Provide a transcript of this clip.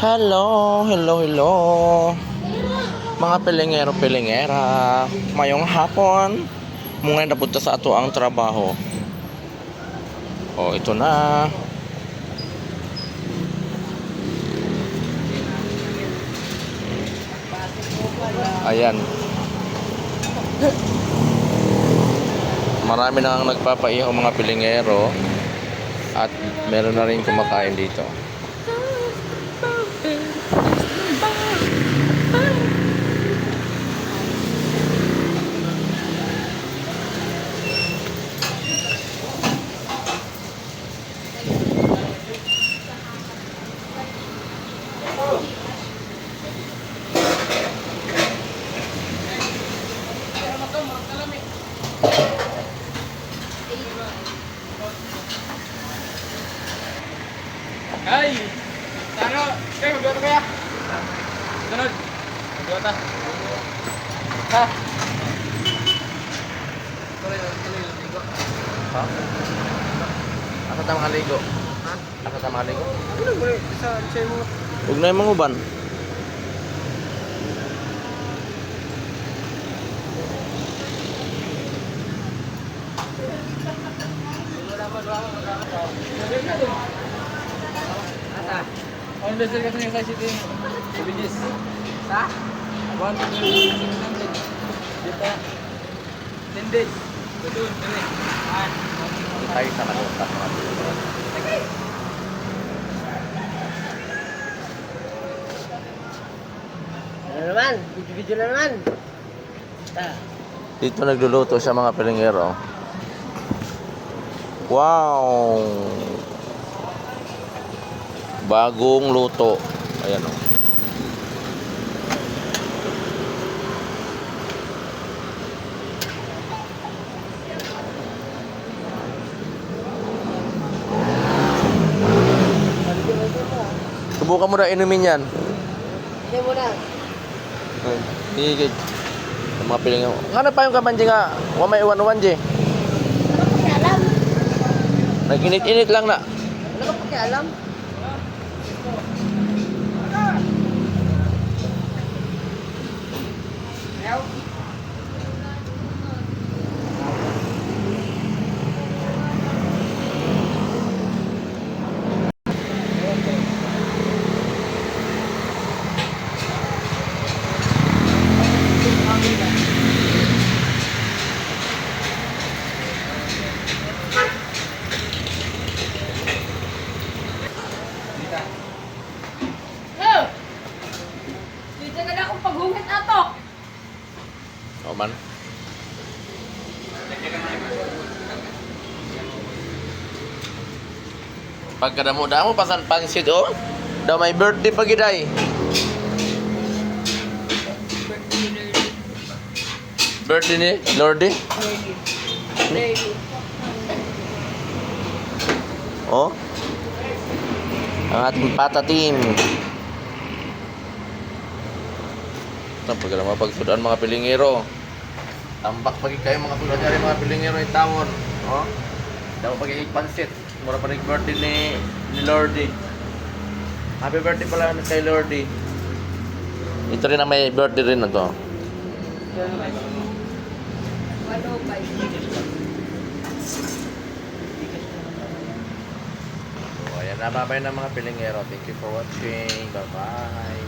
Hello, hello, hello. Mga pilingero-pilingera. Mayong hapon. Mungay napunta sa ato ang trabaho. Oh, ito na. Ayan. Marami na ang nagpapaihaw mga pilingero. At meron na rin kumakain dito. Ay! Ano? Kaya magluto kaya? Sunod! Magluto. Ha? Tuloy, ligo. Ha? Asa tamang haligo? Ha? Asa tamang haligo? Ano ba? Isa mo. Huwag na yung manguban. Ata? On the circuit na yung kasi ito yung Bibigis. Sa? Abang ito yung dito. 10 days. Doon, dali. Tayo sa kalutas mga pilingero. Ano naman? Video-video na naman. Dito nagluluto siya mga pilingero. Wow! Bagong luto. Ayan o. Subukan mo na inumin yan. Hindi mo na. Higit. Ang mga pilingero. Ano pa yung kamanji nga? Huwag may iwan-iwan, Jay. Ano ka pakialam? Nag-init-init lang na. Ano ka pakialam? Oh! Dito ka na akong paghungit ato. O man. Pagkadamo-damo pasan pansit o. Daw may birthday pa giday. Birthday ni Lordy. Oh. Ang ating pata team. Ito, pagkala mapagsudan mga pilingero. Tambak pagi kayo mga sudan mga pilingero yung tawon. Oh. Daw pagi pansit. Mura pa rin birthday ni Lordy. Happy birthday pala kay Lordy. Ito rin ang may birthday rin na to. So, ayan na, bye-bye na mga pilingero. Thank you for watching. Bye-bye.